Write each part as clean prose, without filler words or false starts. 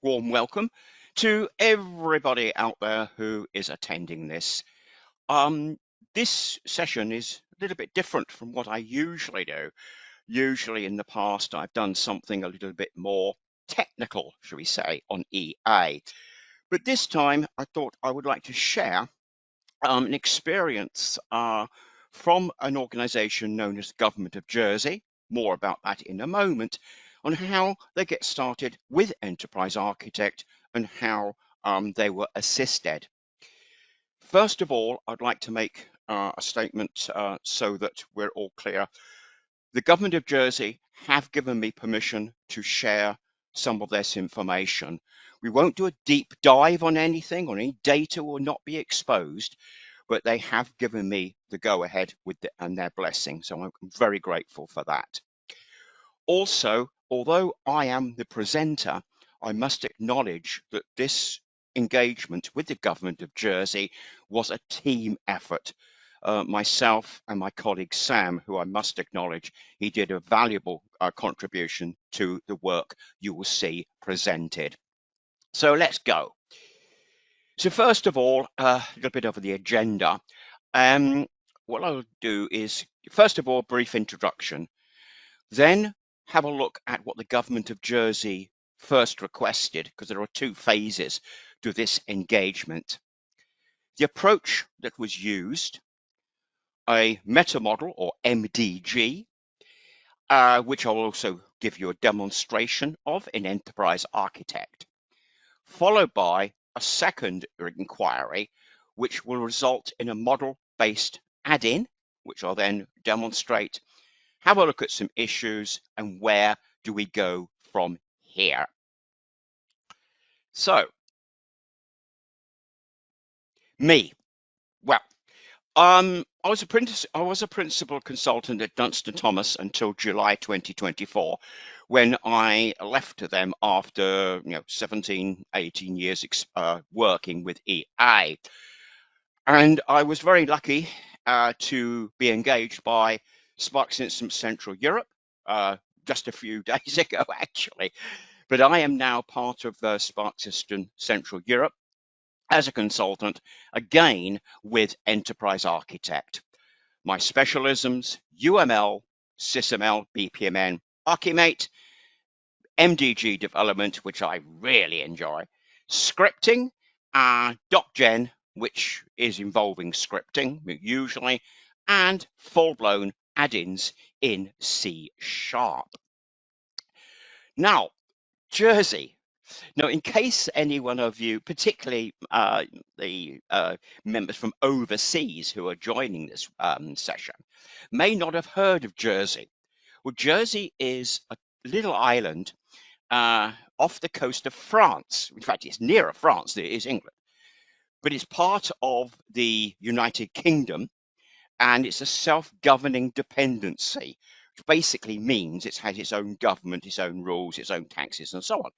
warm welcome to everybody out there who is attending this. This session is a little bit different from what I usually do. Usually in the past, I've done something a little bit more technical, shall we say, on EA. But this time, I thought I would like to share an experience from an organization known as the Government of Jersey. More about that in a moment, on how they get started with Enterprise Architect and how they were assisted. First of all, I'd like to make a statement so that we're all clear. The Government of Jersey have given me permission to share some of this information. We won't do a deep dive on anything, or any data will not be exposed, but they have given me the go-ahead and their blessing, so I'm very grateful for that. Also, although I am the presenter, I must acknowledge that this engagement with the Government of Jersey was a team effort. Myself and my colleague Sam, who I must acknowledge, he did a valuable contribution to the work you will see presented. So let's go. So first of all, a little bit of the agenda. What I'll do is, first of all, a brief introduction, then have a look at what the Government of Jersey first requested, because there are two phases to this engagement. The approach that was used, a meta model or MDG, which I'll also give you a demonstration of in Enterprise Architect, followed by a second inquiry, which will result in a model-based add-in, which I'll then demonstrate, have a look at some issues, and where do we go from here. So, me. Well, I was a principal consultant at Dunstan Thomas until July 2024, when I left them after 17, 18 years working with EA. And I was very lucky to be engaged by Sparx Instance Central Europe just a few days ago, actually. But I am now part of the Sparx System Central Europe as a consultant, again with Enterprise Architect. My specialisms, UML, SysML, BPMN, ArchiMate, MDG development, which I really enjoy, scripting, DocGen, which is involving scripting usually, and full-blown add-ins in C#. Now, Jersey. Now, in case any one of you, particularly the members from overseas who are joining this session, may not have heard of Jersey. Well, Jersey is a little island off the coast of France. In fact, it's nearer France than it is England. But it's part of the United Kingdom, and it's a self-governing dependency, which basically means it has its own government, its own rules, its own taxes, and so on.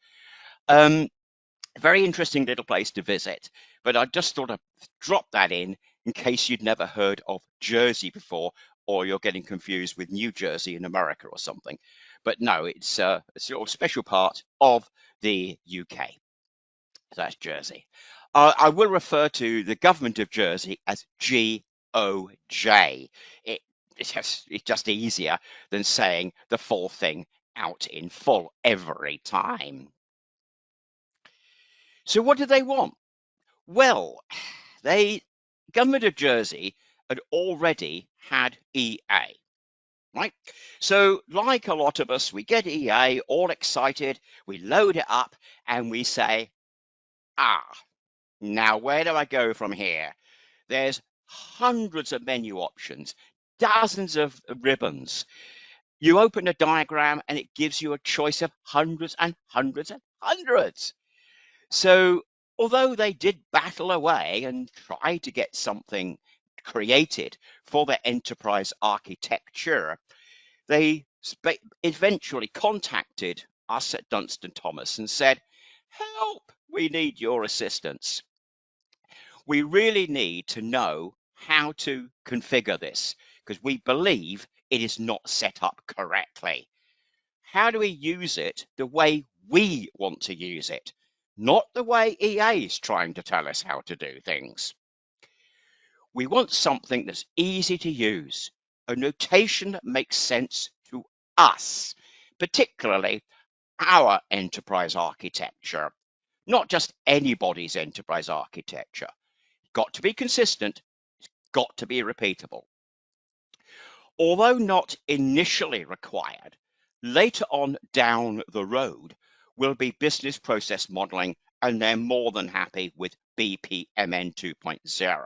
Very interesting little place to visit, but I just thought I'd drop that in case you'd never heard of Jersey before, or you're getting confused with New Jersey in America or something. But no, it's a sort of special part of the UK. So that's Jersey. I will refer to the Government of Jersey as GOJ. It's just easier than saying the full thing out in full every time. So what do they want? Well, Government of Jersey had already had EA, right? So like a lot of us, we get EA all excited, we load it up and we say, now where do I go from here? There's hundreds of menu options, dozens of ribbons. You open a diagram and it gives you a choice of hundreds and hundreds and hundreds. So although they did battle away and try to get something created for their enterprise architecture, they eventually contacted us at Dunstan Thomas and said, help, we need your assistance. We really need to know how to configure this because we believe it is not set up correctly. How do we use it the way we want to use it? not the way EA is trying to tell us how to do things. We want something that's easy to use, a notation that makes sense to us, particularly our enterprise architecture, not just anybody's enterprise architecture. Got to be consistent, got to be repeatable. Although not initially required, later on down the road will be business process modeling, and they're more than happy with BPMN 2.0.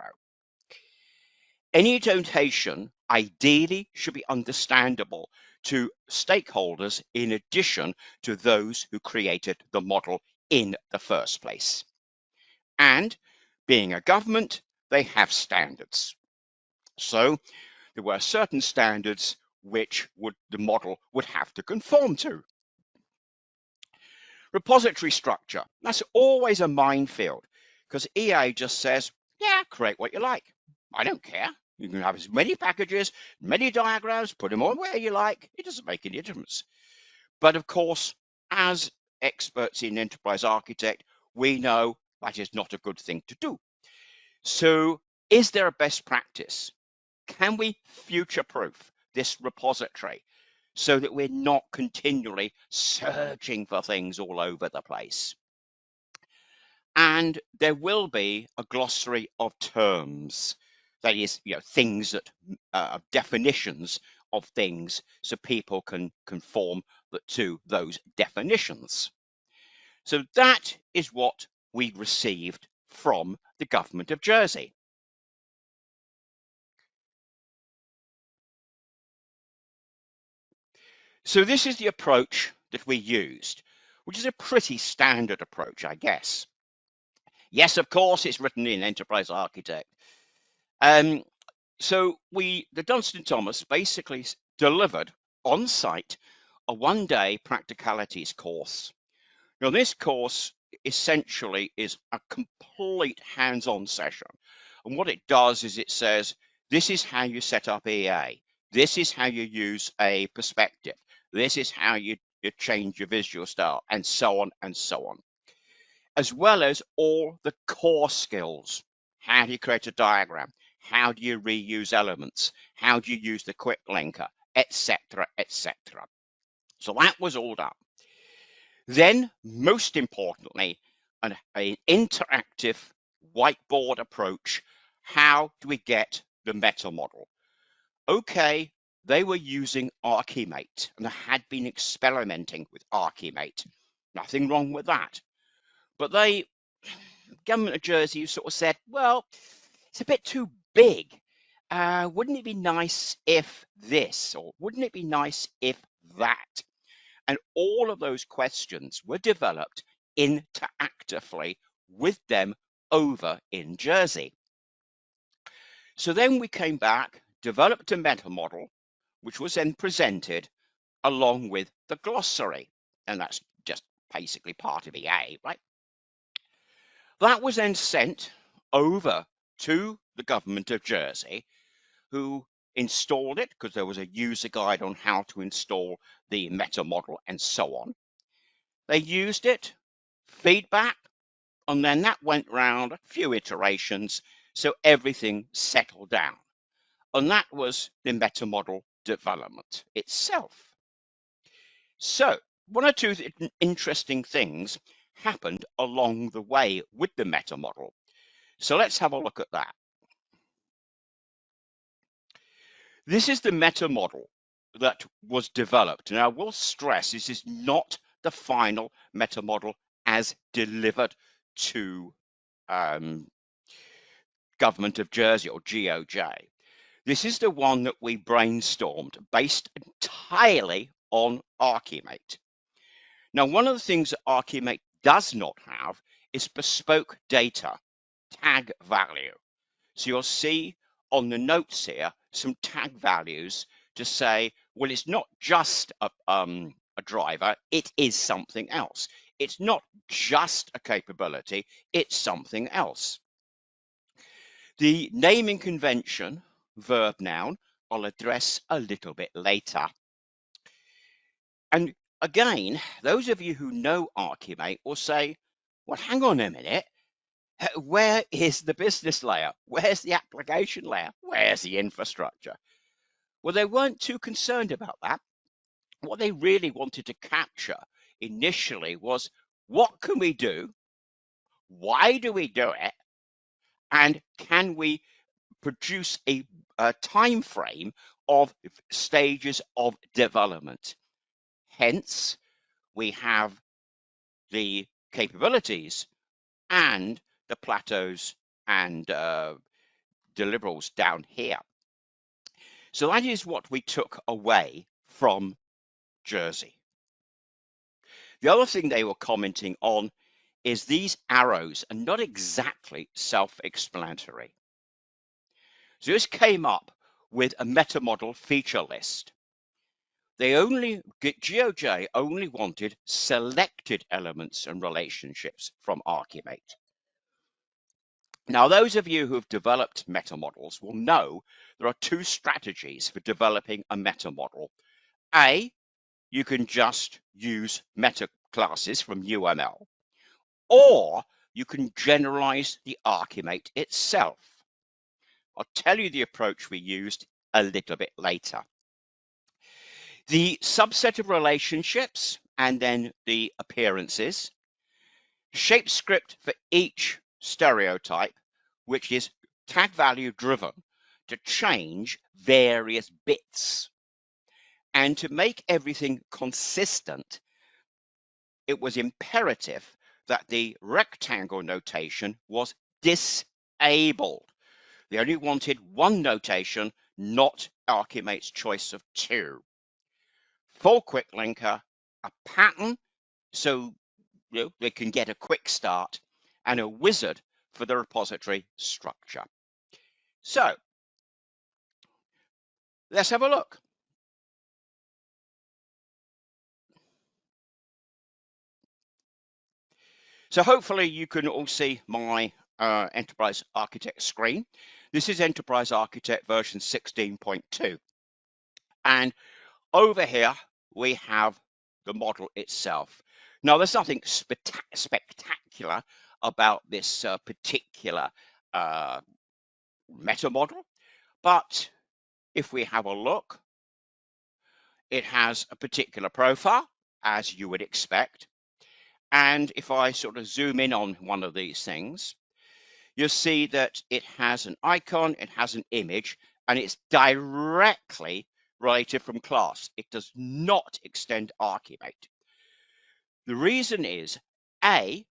Any notation ideally should be understandable to stakeholders in addition to those who created the model in the first place. And being a government, they have standards. So there were certain standards which the model would have to conform to. Repository structure, that's always a minefield because EA just says, yeah, create what you like. I don't care. You can have as many packages, many diagrams, put them on where you like. It doesn't make any difference. But of course, as experts in enterprise architect, we know that is not a good thing to do. So is there a best practice? Can we future-proof this repository so that we're not continually searching for things all over the place? And there will be a glossary of terms, that is, things that definitions of things, so people can conform to those definitions. So that is what we received from the government of Jersey. So this is the approach that we used, which is a pretty standard approach, I guess. Yes, of course, it's written in Enterprise Architect. So the Dunstan Thomas basically delivered on site a one-day practicalities course. Now, this course essentially is a complete hands-on session. And what it does is it says, this is how you set up EA. This is how you use a perspective. This is how you change your visual style, and so on and so on. As well as all the core skills. How do you create a diagram? How do you reuse elements? How do you use the quick linker, etc., etc. So that was all done. Then, most importantly, an interactive whiteboard approach. How do we get the meta model? Okay, they were using ArchiMate and they had been experimenting with ArchiMate. Nothing wrong with that. But government of Jersey sort of said, well, it's a bit too big. Wouldn't it be nice if this, or wouldn't it be nice if that? And all of those questions were developed interactively with them over in Jersey. So then we came back, developed a meta model, which was then presented along with the glossary. And that's just basically part of EA, right? That was then sent over to the government of Jersey, who installed it because there was a user guide on how to install the meta model and so on. They used it, feedback, and then that went round a few iterations, so everything settled down. And that was the meta model development itself. So one or two interesting things happened along the way with the meta model. So let's have a look at that. This is the meta model that was developed. Now, I will stress this is not the final meta model as delivered to Government of Jersey, or GOJ. This is the one that we brainstormed based entirely on ArchiMate. Now, one of the things that ArchiMate does not have is bespoke data tag value. So you'll see on the notes here some tag values to say, well, it's not just a driver, it is something else. It's not just a capability, it's something else. The naming convention, verb noun, I'll address a little bit later. And again, those of you who know ArchiMate will say, well, hang on a minute. Where is the business layer? Where's the application layer? Where's the infrastructure? Well, they weren't too concerned about that. What they really wanted to capture initially was, what can we do? Why do we do it? And can we produce a time frame of stages of development? Hence, we have the capabilities and the plateaus and deliverables down here. So that is what we took away from Jersey. The other thing they were commenting on is these arrows are not exactly self-explanatory. So this came up with a meta model feature list. GeoJ only wanted selected elements and relationships from ArchiMate. Now, those of you who have developed meta models will know there are two strategies for developing a meta model. A, you can just use meta classes from UML, or you can generalize the ArchiMate itself. I'll tell you the approach we used a little bit later. The subset of relationships and then the appearances, shape script for each stereotype, which is tag value driven to change various bits. And to make everything consistent, it was imperative that the rectangle notation was disabled. They only wanted one notation, not ArchiMate's choice of two. Full quick linker, a pattern, so they can get a quick start, and a wizard for the repository structure. So let's have a look. So hopefully you can all see my Enterprise Architect screen. This is Enterprise Architect version 16.2. And over here, we have the model itself. Now, there's nothing spectacular about this particular meta model, but if we have a look, it has a particular profile, as you would expect. And if I sort of zoom in on one of these things, you'll see that it has an icon, it has an image, and it's directly related from class. It does not extend ArchiMate. The reason is, A,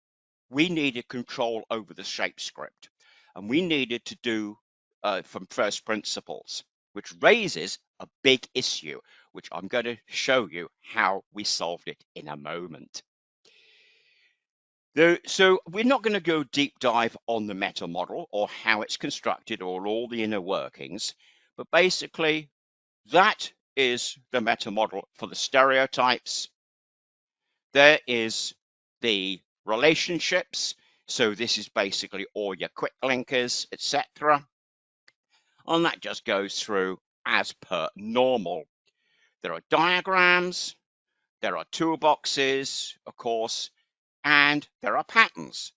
we needed control over the shape script, and we needed to do from first principles, which raises a big issue, which I'm going to show you how we solved it in a moment. So we're not going to go deep dive on the meta model or how it's constructed or all the inner workings, but basically that is the meta model for the stereotypes. There is the relationships. So this is basically all your quick linkers, etc. And that just goes through as per normal. There are diagrams, there are toolboxes, of course, and there are patterns.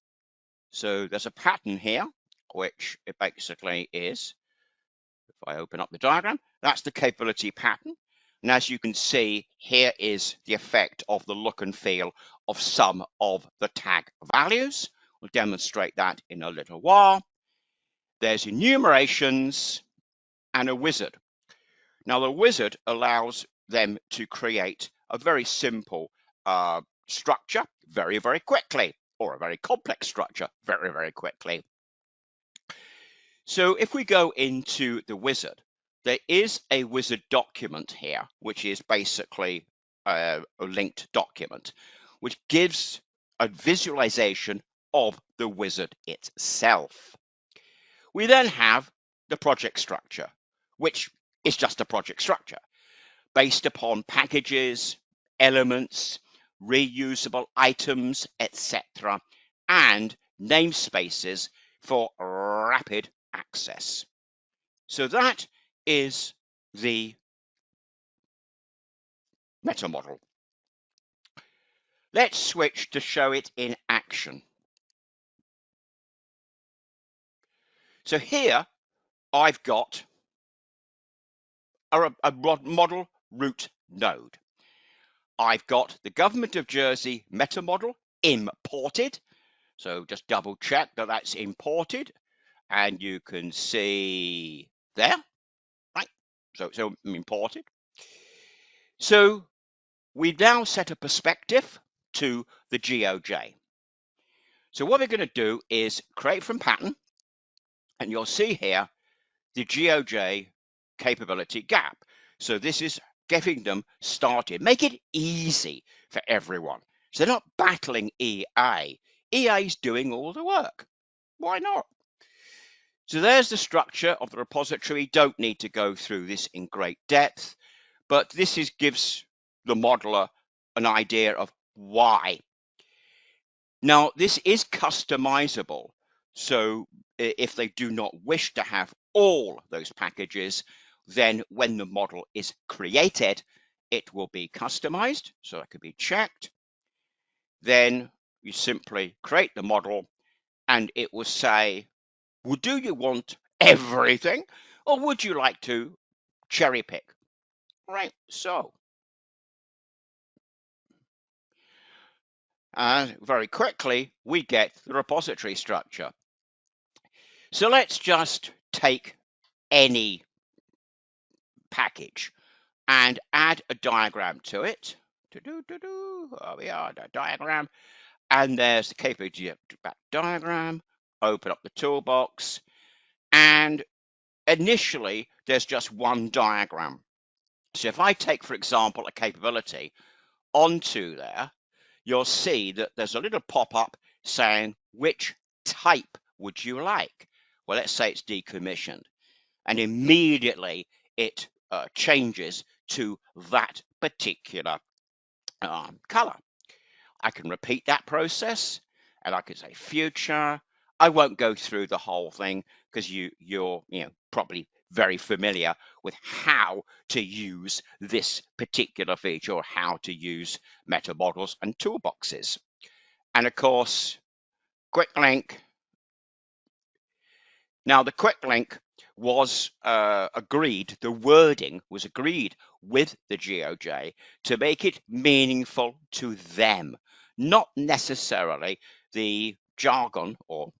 So there's a pattern here, which it basically is, if I open up the diagram, that's the capability pattern. And as you can see, here is the effect of the look and feel of some of the tag values. We'll demonstrate that in a little while. There's enumerations and a wizard. Now, the wizard allows them to create a very simple structure very, very quickly, or a very complex structure very, very quickly. So if we go into the wizard, there is a wizard document here, which is basically a linked document, which gives a visualization of the wizard itself. We then have the project structure, which is just a project structure based upon packages, elements, reusable items, etc., and namespaces for rapid access. So that is the meta model. Let's switch to show it in action. So here I've got a model root node. I've got the Government of Jersey meta model imported. So just double check that that's imported. And you can see there, right? So imported. So we now set a perspective to the GOJ. So what we're going to do is create from pattern, and you'll see here the GOJ capability gap. So this is getting them started. Make it easy for everyone. So they're not battling EA. EA is doing all the work. Why not? So there's the structure of the repository. Don't need to go through this in great depth, but this gives the modeler an idea of why. Now, this is customizable. So if they do not wish to have all those packages, then when the model is created, it will be customized. So that could be checked. Then you simply create the model and it will say, well, do you want everything or would you like to cherry pick? Right, so very quickly, we get the repository structure. So let's just take any package and add a diagram to it. Here we are, the diagram. And there's the capability diagram. Open up the toolbox. And initially, there's just one diagram. So if I take, for example, a capability onto there, you'll see that there's a little pop-up saying, which type would you like? Well, let's say it's decommissioned. And immediately it changes to that particular color. I can repeat that process and I can say future. I won't go through the whole thing because you're probably very familiar with how to use this particular feature or how to use meta models and toolboxes. And of course, quick link. Now the quick link was agreed, the wording was agreed with the GOJ to make it meaningful to them, not necessarily the jargon or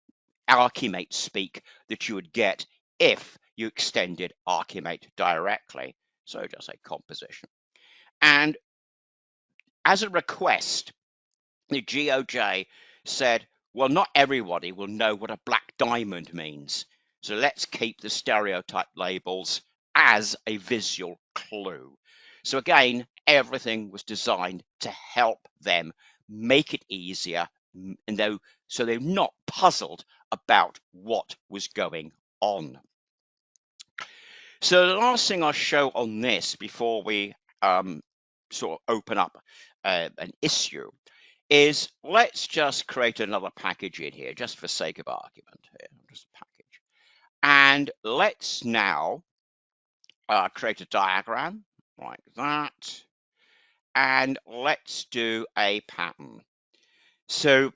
ArchiMate speak that you would get if you extended ArchiMate directly. So just a composition. And as a request, the GOJ said, well, not everybody will know what a black diamond means. So let's keep the stereotype labels as a visual clue. So again, everything was designed to help them make it easier, and so they're not puzzled about what was going on. So the last thing I'll show on this before we sort of open up an issue is let's just create another package in here just for sake of argument here, just a package. And let's now create a diagram like that. And let's do a pattern. So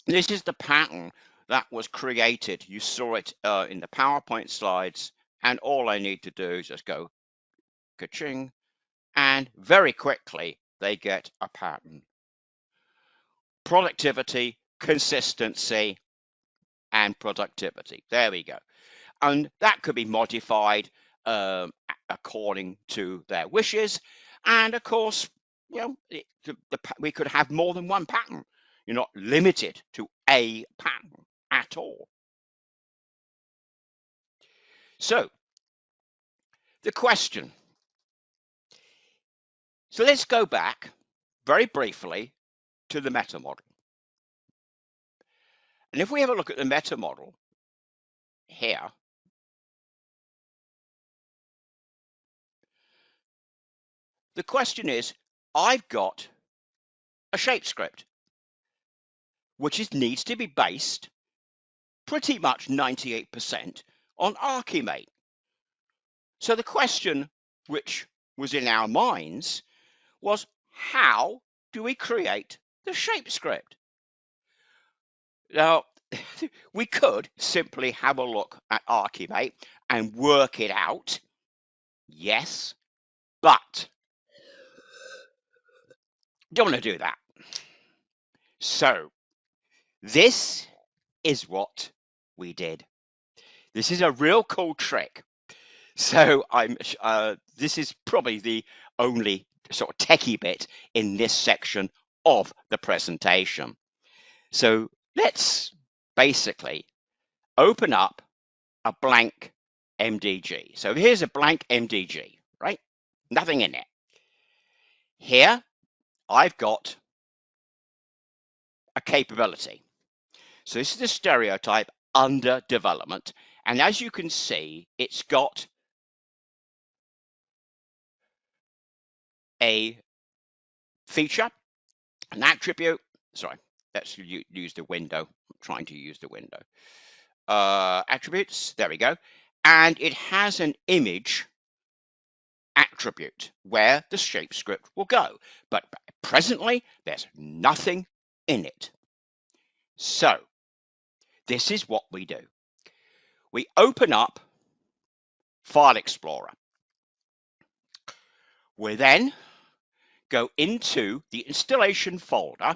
this is the pattern that was created. You saw it in the PowerPoint slides. And all I need to do is just go ka-ching. And very quickly, they get a pattern. Productivity, consistency, and productivity. There we go. And that could be modified according to their wishes. And of course, we could have more than one pattern. You're not limited to a pattern at all. So the question. So let's go back very briefly to the meta model. And if we have a look at the meta model here, the question is, I've got a shape script, which needs to be based pretty much 98% on ArchiMate. So the question which was in our minds was, how do we create the shape script? Now, we could simply have a look at ArchiMate and work it out. Yes, but don't want to do that. So this is what we did. This is a real cool trick. So this is probably the only sort of techie bit in this section of the presentation. So let's basically open up a blank MDG. So here's a blank MDG, right? Nothing in it. Here, I've got a capability. So this is the stereotype under development. And as you can see, it's got a feature, an attribute. Sorry, let's use the window. I'm trying to use the window. Attributes, there we go. And it has an image attribute where the shape script will go. But presently, there's nothing in it. So this is what we do. We open up File Explorer. We then go into the installation folder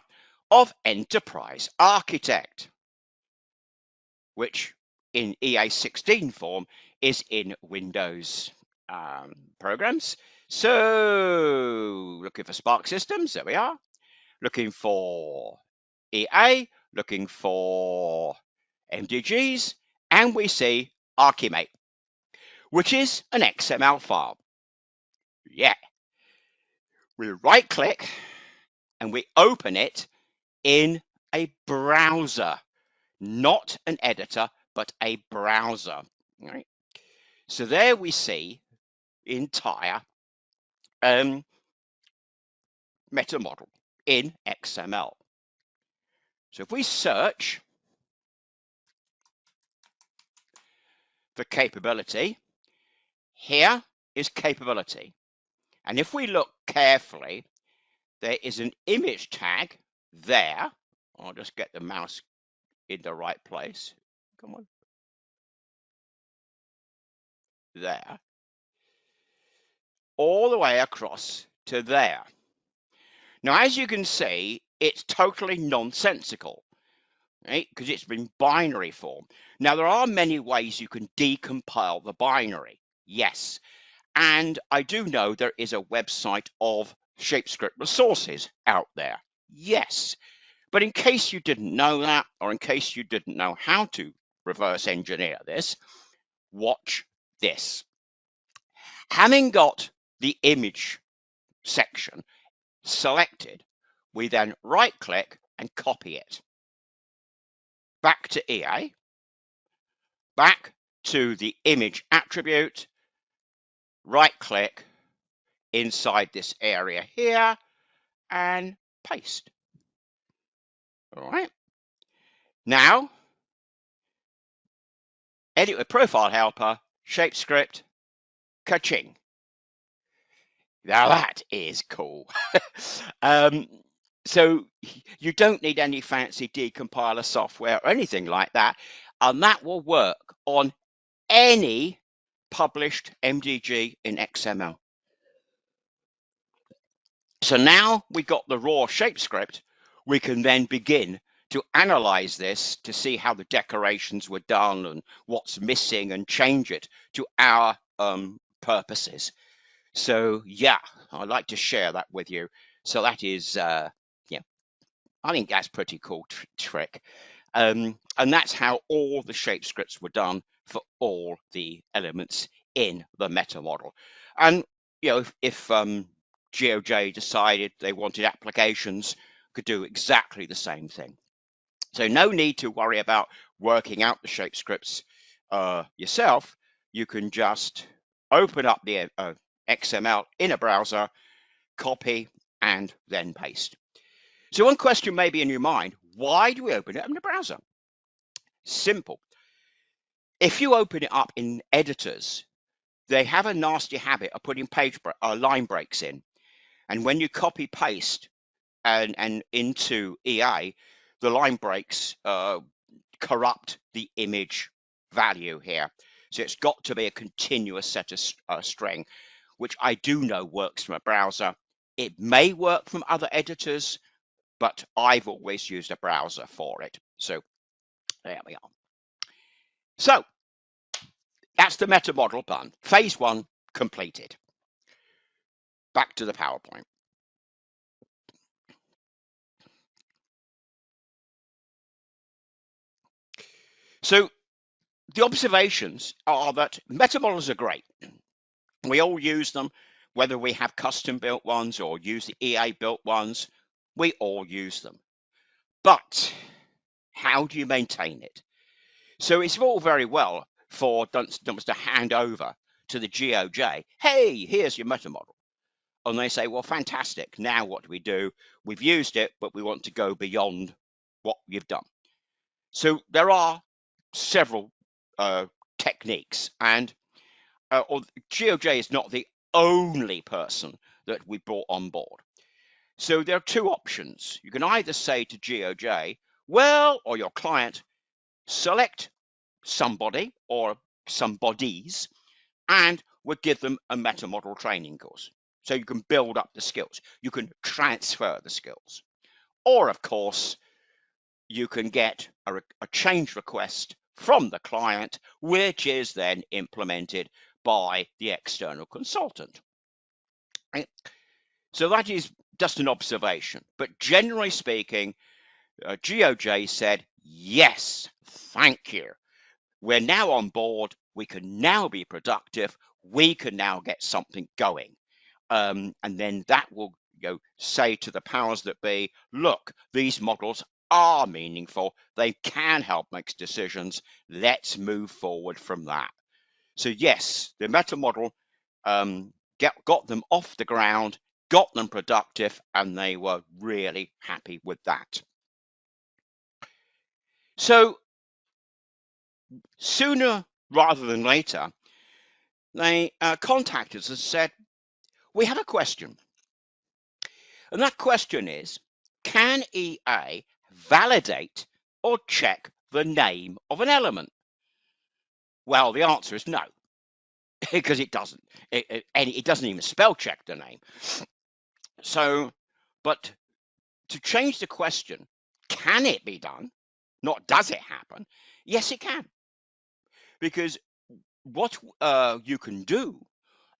of Enterprise Architect, which in EA16 form is in Windows programs. So looking for Sparx systems, there we are. Looking for EA, looking for MDGs, and we see ArchiMate, which is an XML file. Yeah. We right click and we open it in a browser, not an editor, but a browser. Right? So there we see the entire meta model in XML. So if we search for capability, here is capability. And if we look carefully, there is an image tag there. I'll just get the mouse in the right place. Come on. There. All the way across to there. Now, as you can see, it's totally nonsensical, right? Because it's been binary form. Now, there are many ways you can decompile the binary. Yes. And I do know there is a website of ShapeScript resources out there. Yes. But in case you didn't know that, or in case you didn't know how to reverse engineer this, watch this. Having got the image section selected, we then right click and copy it. Back to EA, back to the image attribute, right click inside this area here and paste. All right. Now, edit with profile helper, shape script, ka-ching. Now that is cool. So you don't need any fancy decompiler software or anything like that, and that will work on any published MDG in XML. So now we've got the raw shape script, we can then begin to analyze this to see how the decorations were done and what's missing and change it to our purposes. So yeah, I'd like to share that with you. So that is, yeah, I think that's pretty cool trick. And that's how all the shape scripts were done for all the elements in the meta model. And you know, if GeoJ decided they wanted applications, could do exactly the same thing. So no need to worry about working out the shape scripts yourself. You can just open up the XML in a browser, copy, and then paste. So one question may be in your mind, why do we open it in the browser? Simple. If you open it up in editors, they have a nasty habit of putting line breaks in. And when you copy paste and into EA, the line breaks corrupt the image value here. So it's got to be a continuous set of string, which I do know works from a browser. It may work from other editors, but I've always used a browser for it. So there we are. So that's the meta model done. Phase one completed. Back to the PowerPoint. So the observations are that meta models are great. We all use them, whether we have custom built ones or use the EA built ones, we all use them. But how do you maintain it? So it's all very well for Dunstan Thomas to hand over to the GOJ, hey, here's your meta model. And they say, well, fantastic. Now what do we do? We've used it, but we want to go beyond what you've done. So there are several techniques, and GOJ is not the only person that we brought on board. So there are two options. You can either say to GOJ, well, or your client, select somebody or some bodies, and we'll give them a meta model training course. So you can build up the skills. You can transfer the skills. Or, of course, you can get a change request from the client, which is then implemented by the external consultant. Right? So that is just an observation. But generally speaking, GOJ said, yes, thank you. We're now on board. We can now be productive. We can now get something going. And then that will say to the powers that be, look, these models are meaningful. They can help make decisions. Let's move forward from that. So yes, the meta model got them off the ground, got them productive, and they were really happy with that. So sooner rather than later, they contacted us and said, we have a question. And that question is, can EA validate or check the name of an element? Well, the answer is no, because it doesn't. It doesn't even spell check the name. So, but to change the question, can it be done? Not does it happen? Yes, it can. Because what you can do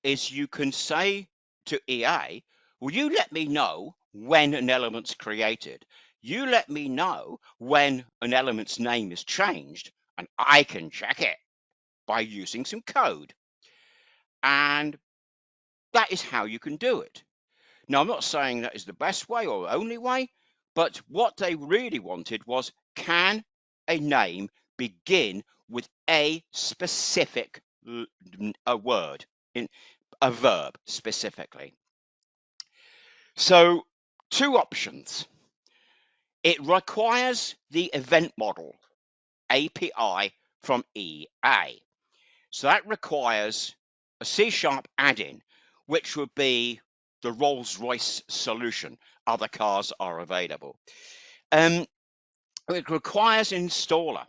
is you can say to EA, will you let me know when an element's created? You let me know when an element's name is changed, and I can check it by using some code. And that is how you can do it. Now, I'm not saying that is the best way or the only way, but what they really wanted was, can a name begin with a specific word, a verb specifically? So, two options. It requires the event model API from EA. So that requires a C# add-in, which would be the Rolls-Royce solution. Other cars are available. It requires an installer.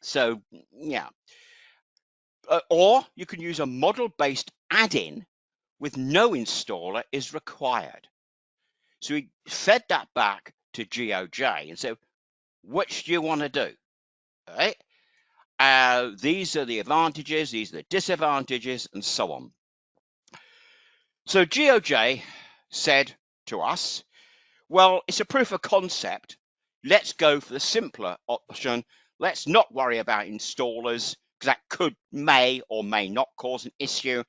So, yeah. Or you can use a model-based add-in with no installer is required. So we fed that back to GOJ and said, which do you want to do? All right? These are the advantages, these are the disadvantages, and so on. So GOJ said to us, well, it's a proof of concept. Let's go for the simpler option. Let's not worry about installers, because that may or may not cause an issue.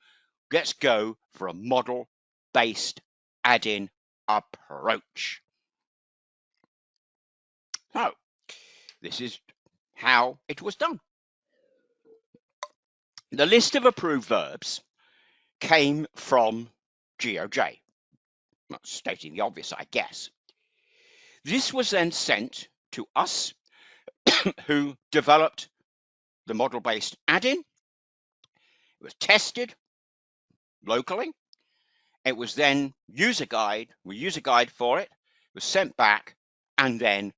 Let's go for a model-based add-in approach. So this is how it was done. The list of approved verbs came from GOJ. Well, stating the obvious, I guess. This was then sent to us, who developed the model-based add-in. It was tested locally. It was then user guide for it. It was sent back, and then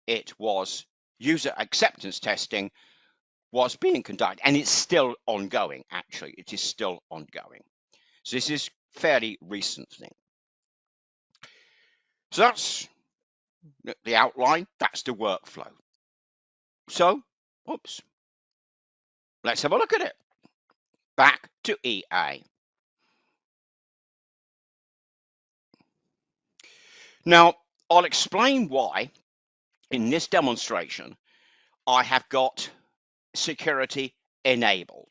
it was user acceptance testing was being conducted, and it's still ongoing. Actually, it is still ongoing. So this is fairly recent thing. So that's the outline. That's the workflow. So, oops, let's have a look at it. Back to EA. Now, I'll explain why in this demonstration I have got security enabled,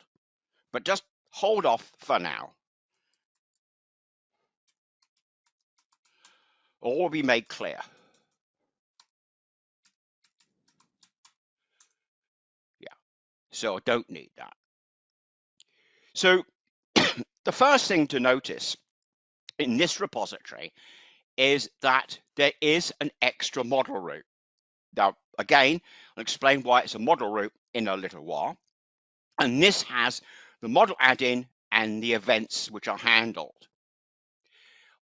but just hold off for now. All will be made clear. Yeah, so I don't need that. So the first thing to notice in this repository is that there is an extra model root. Now, again, I'll explain why it's a model root in a little while. And this has the model add-in and the events which are handled.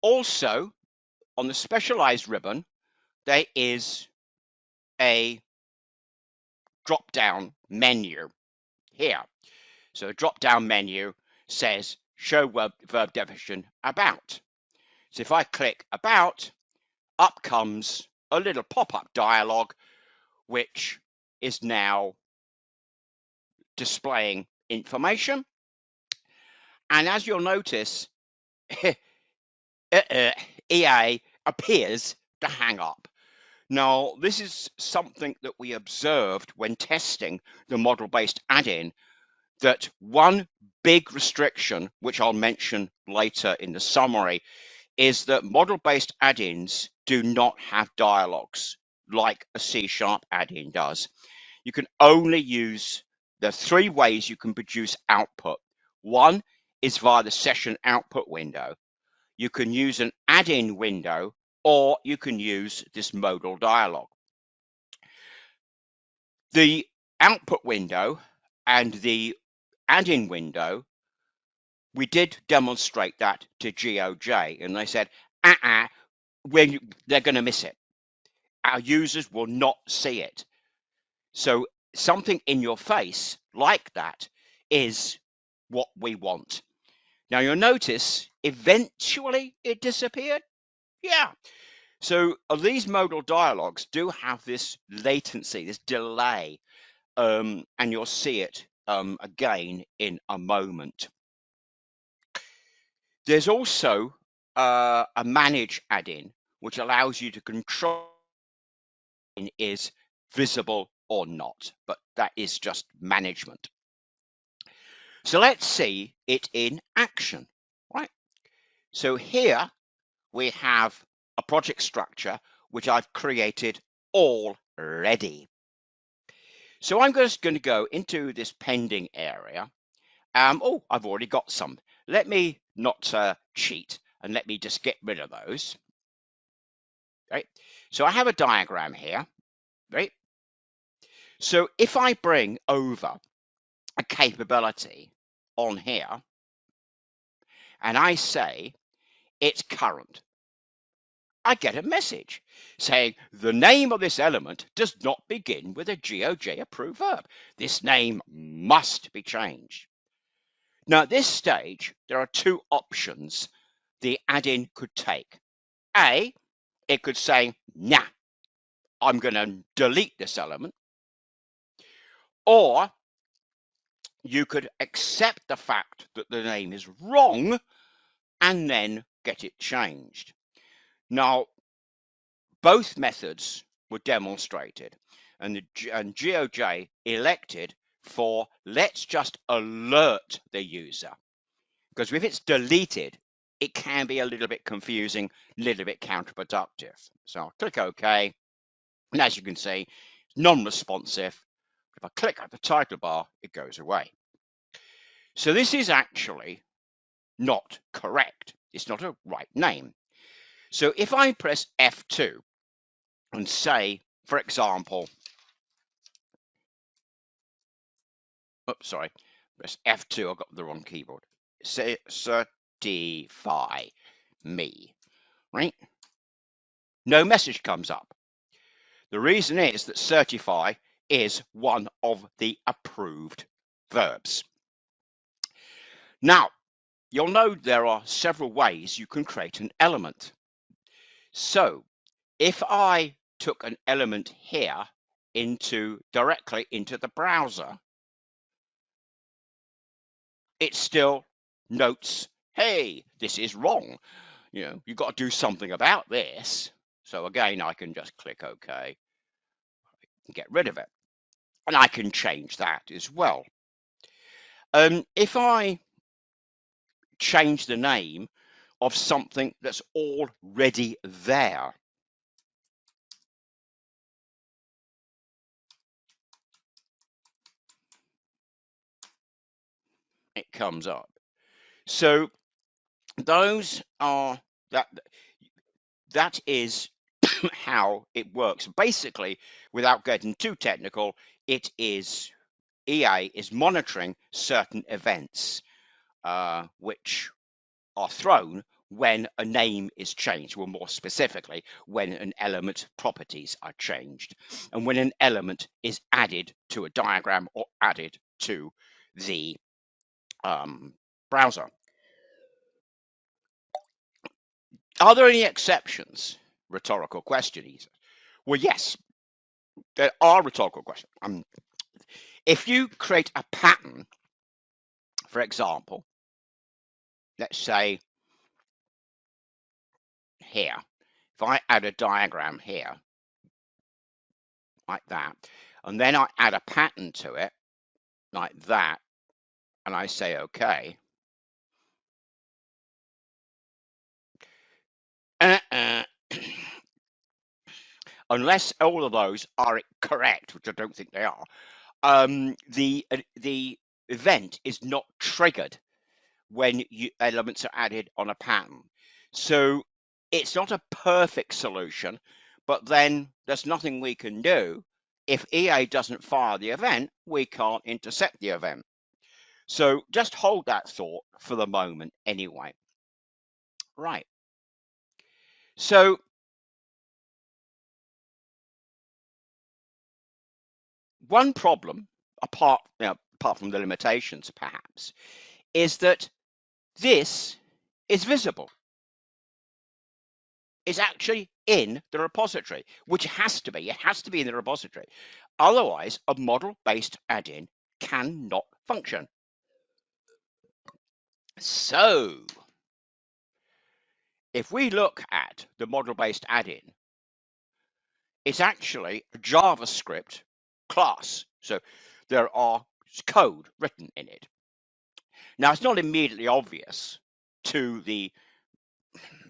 Also, on the specialized ribbon, there is a drop-down menu here. So a drop-down menu says show verb definition about. So if I click about, up comes a little pop-up dialog which is now displaying information. And as you'll notice, EA appears to hang up. Now, this is something that we observed when testing the model-based add-in, that one big restriction, which I'll mention later in the summary, is that model-based add-ins do not have dialogues like a C# add-in does. You can only use the 3 ways you can produce output. One is via the session output window. You can use an add-in window, or you can use this modal dialog. The output window and the add-in window, we did demonstrate that to GOJ, and they said, when they're going to miss it. Our users will not see it. So something in your face like that is what we want. Now you'll notice eventually it disappeared. Yeah. So these modal dialogues do have this latency, this delay, and you'll see it again in a moment. There's also a manage add-in, which allows you to control if it is visible or not, but that is just management. So let's see it in action, right? So here we have a project structure which I've created already. So I'm just going to go into this pending area. Oh, I've already got some. Let me not cheat, and let me just get rid of those. Right. So I have a diagram here. Right. So if I bring over a capability on here, and I say it's current, I get a message saying the name of this element does not begin with a GOJ approved verb. This name must be changed. Now, at this stage, there are 2 options the add-in could take. A, it could say, nah, I'm going to delete this element. Or you could accept the fact that the name is wrong and then get it changed. Now, both methods were demonstrated, and GOJ elected for let's just alert the user, because if it's deleted, it can be a little bit confusing, a little bit counterproductive. So I'll click OK, and as you can see, non-responsive. If I click at the title bar, it goes away. So this is actually not correct. It's not a right name. So if I press F2 and say, for example, oops, sorry, press F2, I got the wrong keyboard. Say certify me, right? No message comes up. The reason is that certify is one of the approved verbs. Now, you'll know there are several ways you can create an element. So if I took an element here directly into the browser, it still notes, hey, this is wrong. You've got to do something about this. So again, I can just click OK and get rid of it. And I can change that as well. If I change the name of something that's already there, it comes up. So those are that is how it works. Basically, without getting too technical, it is EA is monitoring certain events which are thrown when a name is changed, well, more specifically, when an element properties are changed, and when an element is added to a diagram or added to the browser. Are there any exceptions? Rhetorical question. Well, yes, there are rhetorical questions. If you create a pattern, for example, let's say here, if I add a diagram here, like that, and then I add a pattern to it, like that, and I say OK, unless all of those are correct, which I don't think they are, the event is not triggered when elements are added on a pattern. So it's not a perfect solution, but then there's nothing we can do. If EA doesn't fire the event, we can't intercept the event. So just hold that thought for the moment anyway. Right. So one problem, apart from the limitations perhaps, is that this is visible. It's actually in the repository, which has to be. It has to be in the repository. Otherwise, a model-based add-in cannot function. So if we look at the model-based add-in, it's actually a JavaScript class. So there are code written in it. Now, it's not immediately obvious to the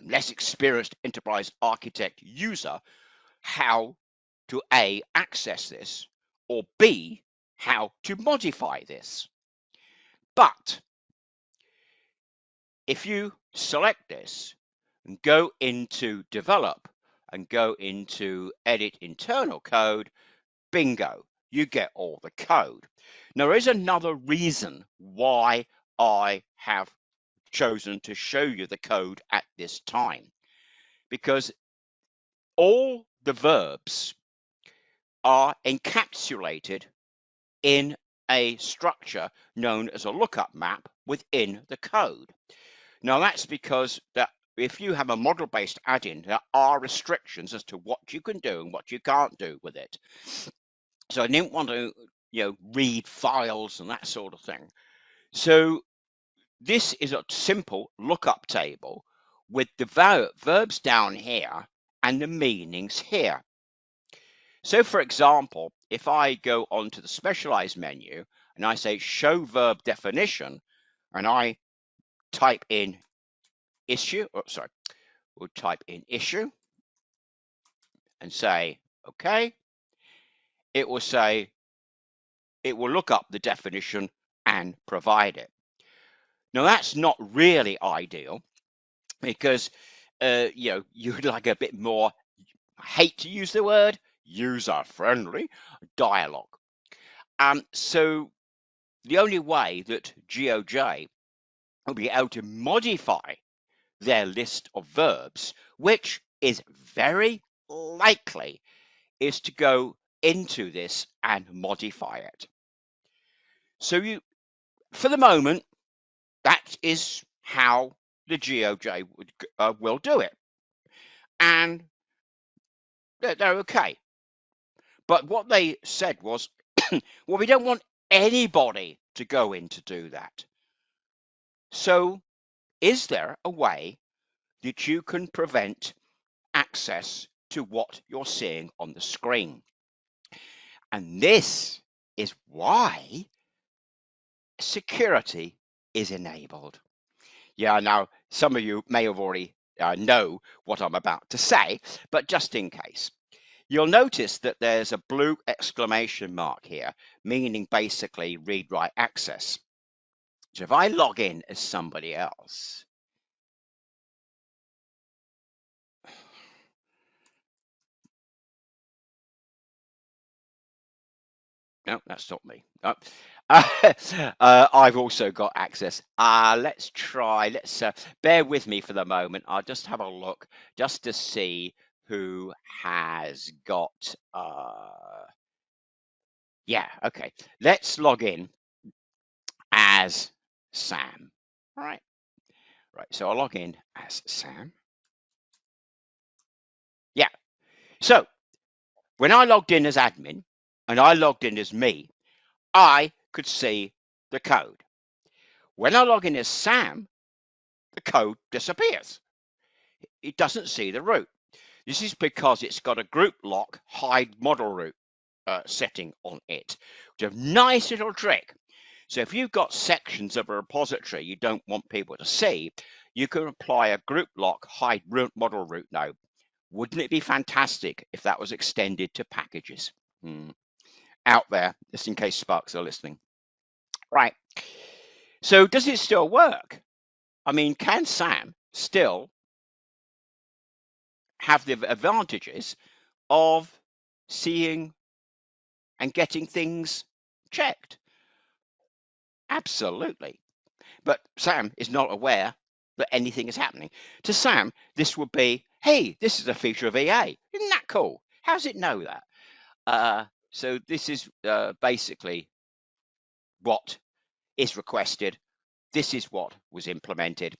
less experienced enterprise architect user how to A, access this, or B, how to modify this. But if you select this and go into develop and go into edit internal code, bingo, you get all the code. Now, there is another reason why I have chosen to show you the code at this time, because all the verbs are encapsulated in a structure known as a lookup map within the code. Now, that's because that if you have a model-based add-in, there are restrictions as to what you can do and what you can't do with it. So I didn't want to, read files and that sort of thing. So this is a simple lookup table with the verbs down here and the meanings here. So for example, if I go onto the specialized menu and I say show verb definition, and I type in issue, we'll type in issue and say, okay, it will look up the definition and provide it. Now that's not really ideal because, you'd like a bit more, I hate to use the word, user-friendly dialogue. So the only way that GOJ will be able to modify their list of verbs, which is very likely, is to go into this and modify it. So for the moment, that is how the GOJ will do it. And they're okay. But what they said was, well, we don't want anybody to go in to do that. So is there a way that you can prevent access to what you're seeing on the screen? And this is why security is enabled. Yeah, now some of you may have already know what I'm about to say, but just in case. You'll notice that there's a blue exclamation mark here, meaning basically read-write access. So if I log in as somebody else, no, that's not me. I've also got access. Let's bear with me for the moment. I'll just have a look just to see who has got, yeah, okay. Let's log in as Sam. All right. Right, so I'll log in as Sam. Yeah, so when I logged in as admin and I logged in as me, I could see the code. When I log in as Sam, the code disappears. It doesn't see the root. This is because it's got a group lock hide model root setting on it. It's a nice little trick. So if you've got sections of a repository you don't want people to see, you can apply a group lock hide model root node. Wouldn't it be fantastic if that was extended to packages? Out there, just in case Sparx are listening. Right. So does it still work? I mean, can Sam still have the advantages of seeing and getting things checked? Absolutely. But Sam is not aware that anything is happening. To Sam, this would be, hey, this is a feature of EA. Isn't that cool? How does it know that? So this is basically what is requested. This is what was implemented.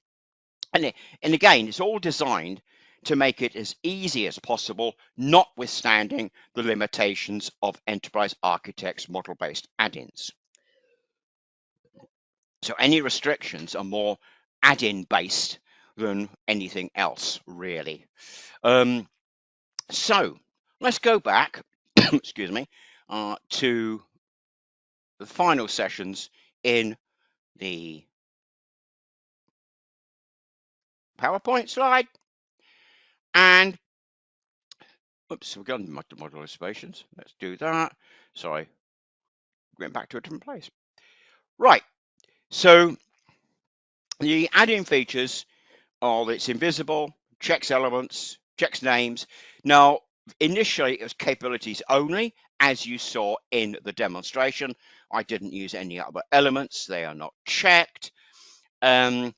And again, it's all designed to make it as easy as possible, notwithstanding the limitations of Enterprise Architect's model-based add-ins. So any restrictions are more add-in based than anything else, really. So let's go back, excuse me, to the final sessions in the PowerPoint slide. And oops, we've got model illustrations. Let's do that. Sorry, went back to a different place. Right. So the add-in features are that it's invisible, checks elements, checks names. Now, initially it was capabilities only, as you saw in the demonstration. I didn't use any other elements. They are not checked. And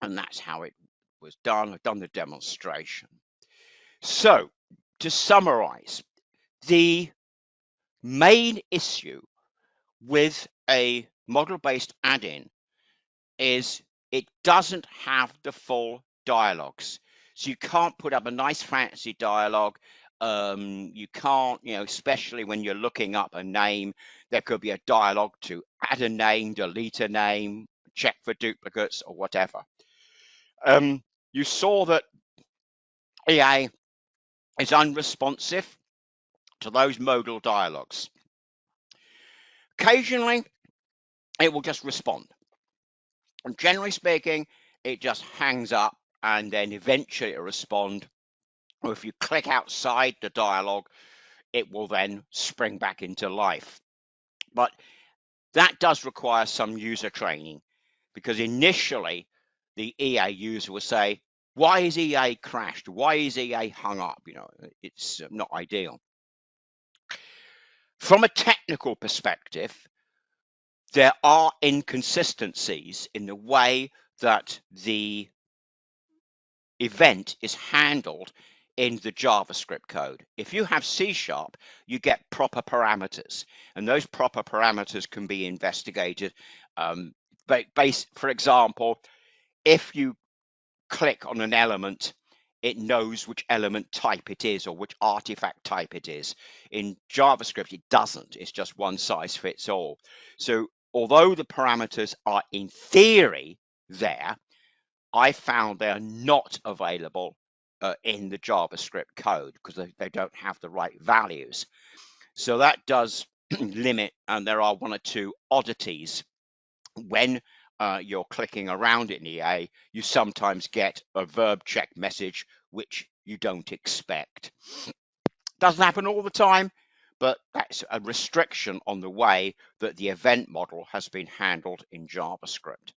that's how it was done. I've done the demonstration. So to summarize, the main issue with a model-based add-in is it doesn't have the full dialogues. So you can't put up a nice fancy dialogue. You can't, especially when you're looking up a name, there could be a dialogue to add a name, delete a name, check for duplicates or whatever. You saw that EA is unresponsive to those modal dialogues. Occasionally, it will just respond. And generally speaking, it just hangs up and then eventually it'll respond. Or if you click outside the dialogue, it will then spring back into life. But that does require some user training, because initially the EA user will say, why is EA crashed? Why is EA hung up? It's not ideal. From a technical perspective, there are inconsistencies in the way that the event is handled in the JavaScript code. If you have C#, you get proper parameters, and those proper parameters can be investigated. For example, if you click on an element, it knows which element type it is or which artifact type it is. In JavaScript, it doesn't. It's just one size fits all. So although the parameters are in theory there, I found they're not available in the JavaScript code because they don't have the right values. So that does limit, and there are one or two oddities. When you're clicking around in EA, you sometimes get a verb check message which you don't expect. Doesn't happen all the time, but that's a restriction on the way that the event model has been handled in JavaScript.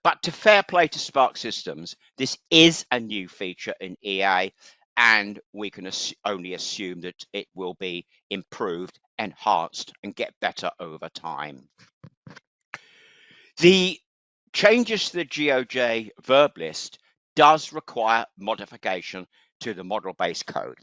But to fair play to Spark Systems, this is a new feature in EA, and we can only assume that it will be improved, enhanced, and get better over time. The changes to the GOJ verb list does require modification to the model-based code.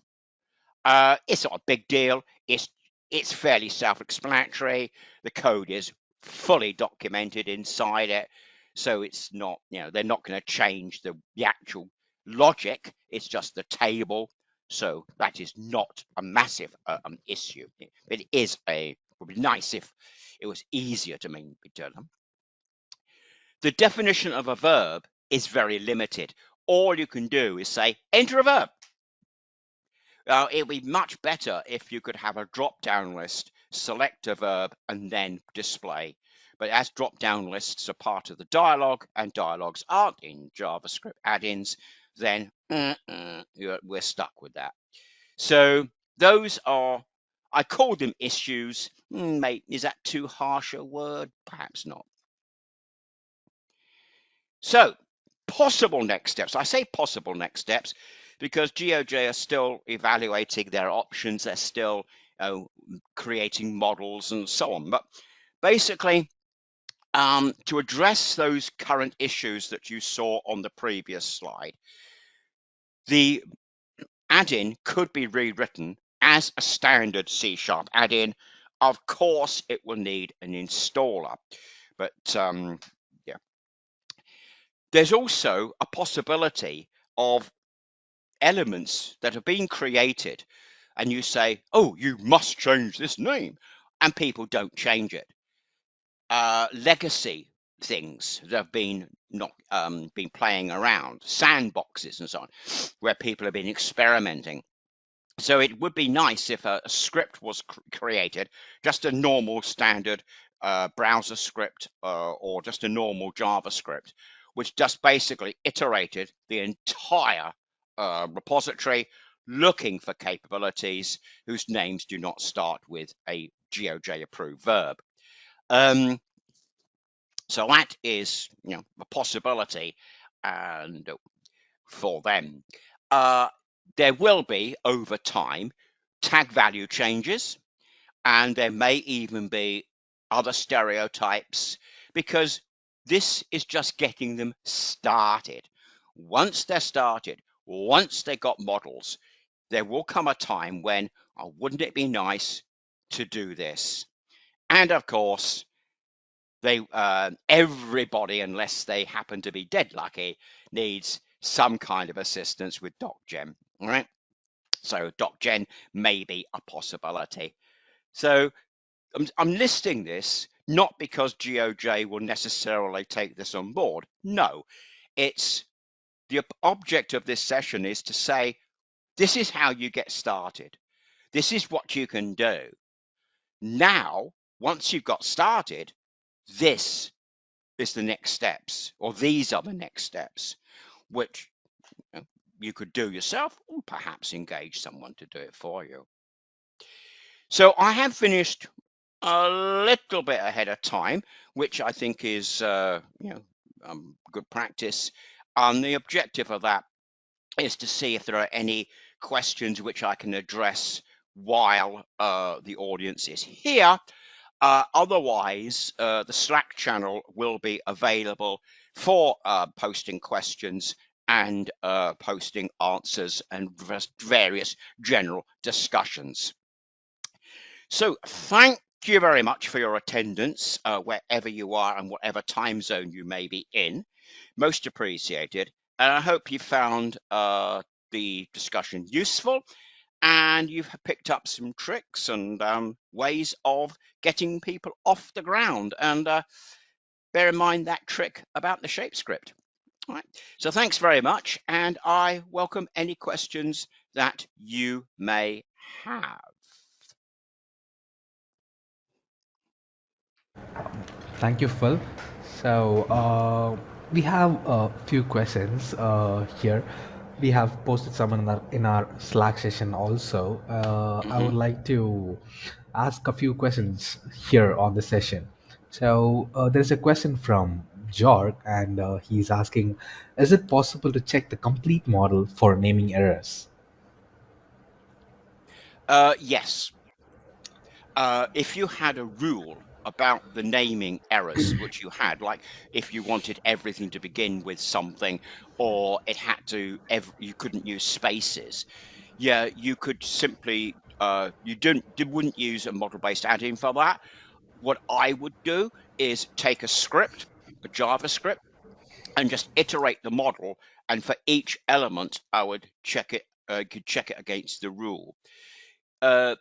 It's not a big deal. It's fairly self-explanatory. The code is fully documented inside it. So it's not, they're not going to change the actual logic. It's just the table. So that is not a massive issue. It would be nice if it was easier to be done. The definition of a verb is very limited. All you can do is say, enter a verb. It would be much better if you could have a drop-down list, select a verb, and then display. But as drop-down lists are part of the dialog, and dialogues aren't in JavaScript add-ins, then we're stuck with that. So those are, I call them issues. Mate, is that too harsh a word? Perhaps not. So possible next steps. I say possible next steps because GOJ are still evaluating their options. They're still creating models and so on. But basically, to address those current issues that you saw on the previous slide, the add-in could be rewritten as a standard C# add-in. Of course, it will need an installer. But yeah. There's also a possibility of elements that have been created and you say, oh, you must change this name, and people don't change it. Legacy things that have been been playing around, sandboxes and so on, where people have been experimenting. So it would be nice if a script was created, just a normal standard browser script or just a normal JavaScript, which just basically iterated the entire repository, looking for capabilities whose names do not start with a GOJ approved verb. So that is, a possibility, and for them, there will be over time tag value changes, and there may even be other stereotypes because this is just getting them started. Once they're started, once they got models, there will come a time when, wouldn't it be nice to do this? And of course, everybody, unless they happen to be dead lucky, needs some kind of assistance with DocGen, all right? So DocGen may be a possibility. So I'm listing this not because GOJ will necessarily take this on board. No, it's the object of this session is to say, this is how you get started. This is what you can do. Now, once you've got started, this is the next steps, or these are the next steps, which you could do yourself or perhaps engage someone to do it for you. So I have finished a little bit ahead of time, which I think is good practice. The objective of that is to see if there are any questions which I can address while the audience is here. Otherwise, the Slack channel will be available for posting questions and posting answers and various general discussions. So thank you very much for your attendance, wherever you are and whatever time zone you may be in. Most appreciated. And I hope you found the discussion useful and you've picked up some tricks and ways of getting people off the ground. And bear in mind that trick about the shape script. All right. So thanks very much. And I welcome any questions that you may have. Thank you, Phil. So, we have a few questions here. We have posted some in our Slack session also. I Mm-hmm. would like to ask a few questions here on the session. So, there's a question from Jorg, and he's asking, is it possible to check the complete model for naming errors? Yes. If you had a rule about the naming errors, which you had, like if you wanted everything to begin with something, or it had to, you couldn't use spaces, yeah, you could simply, wouldn't use a model-based add-in for that. What I would do is take a script, a JavaScript, and just iterate the model, and for each element, I would check it, could check it against the rule. Uh,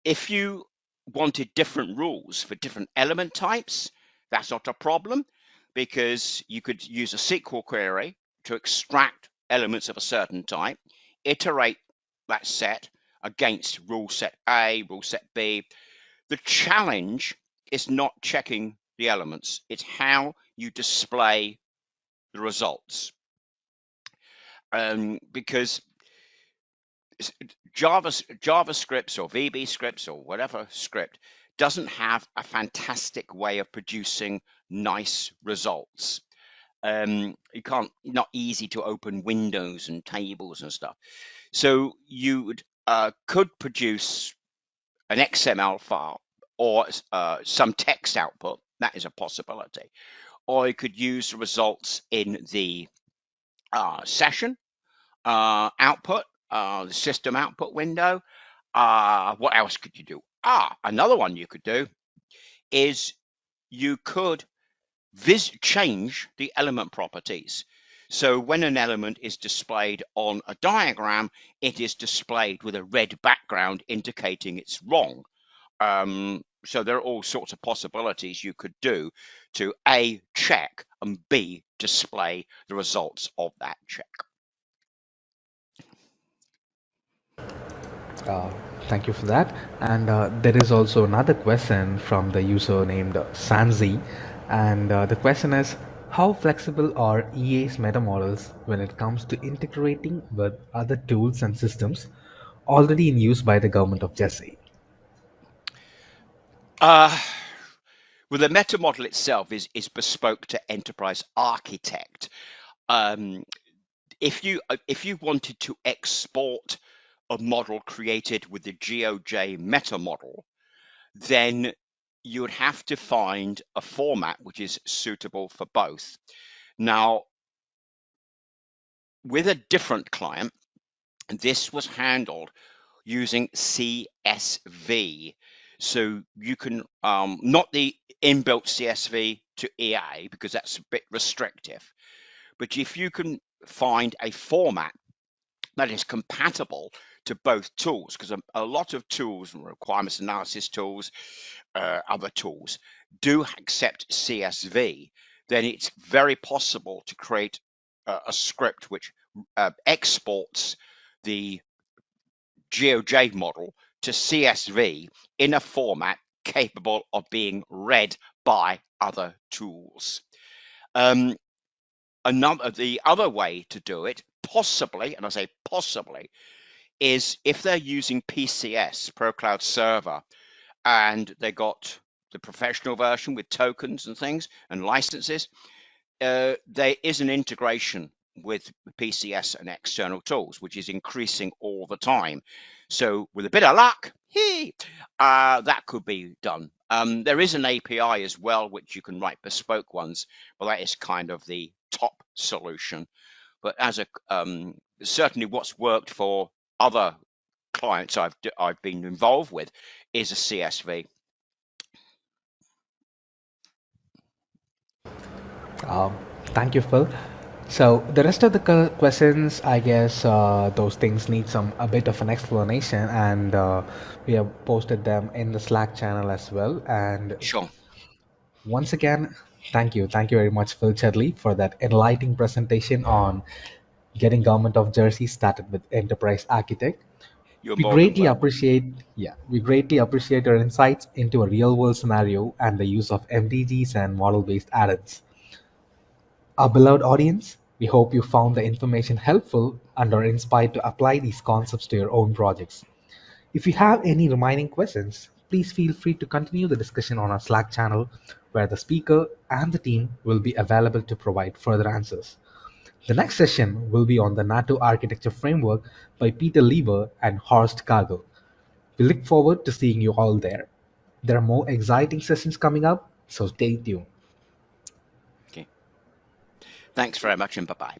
if you wanted different rules for different element types, that's not a problem because you could use a SQL query to extract elements of a certain type, iterate that set against rule set A, rule set B. The challenge is not checking the elements, it's how you display the results. Because JavaScripts or VB scripts or whatever script doesn't have a fantastic way of producing nice results. You can't, not easy to open windows and tables and stuff. So you could produce an XML file or some text output. That is a possibility. Or you could use the results in the session output, the system output window. What else could you do? Another one you could do is you could change the element properties. So when an element is displayed on a diagram, it is displayed with a red background indicating it's wrong. So there are all sorts of possibilities you could do to A, check, and B, display the results of that check. Uh, Thank you for that. And there is also another question from the user named Sanzi. And the question is, how flexible are EA's meta models when it comes to integrating with other tools and systems already in use by the government of Jesse? Uh, well, the meta model itself is bespoke to enterprise architect. Um, if you wanted to export a model created with the GOJ meta model, then you would have to find a format which is suitable for both. Now, with a different client, this was handled using CSV. So you can, not the inbuilt CSV to EA, because that's a bit restrictive, but if you can find a format that is compatible to both tools, because a lot of tools, requirements analysis tools, other tools, do accept CSV, then it's very possible to create a script which exports the GeoJ model to CSV in a format capable of being read by other tools. The other way to do it, possibly, and I say possibly, is if they're using PCS, Pro Cloud Server, and they got the professional version with tokens and things and licenses, there is an integration with PCS and external tools, which is increasing all the time. So with a bit of luck, that could be done. There is an API as well, which you can write bespoke ones, but that is kind of the top solution. but as a certainly what's worked for other clients I've been involved with is a CSV. Um, Thank you, Phil. So the rest of the questions, I guess those things need a bit of an explanation, and we have posted them in the Slack channel as well. And Sure, once again, thank you very much, Phil Chudley, for that enlightening presentation on getting Government of Jersey started with Enterprise Architect. you're We more than greatly welcome. appreciate, yeah, we greatly appreciate your insights into a real-world scenario and the use of MDGs and model-based add-ins. Our beloved audience, we hope you found the information helpful and are inspired to apply these concepts to your own projects. If you have any remaining questions, please feel free to continue the discussion on our Slack channel, where the speaker and the team will be available to provide further answers. The next session will be on the NATO Architecture Framework by Peter Lever and Horst Kagel. We look forward to seeing you all there. There are more exciting sessions coming up, so stay tuned. Okay, thanks very much, and bye bye.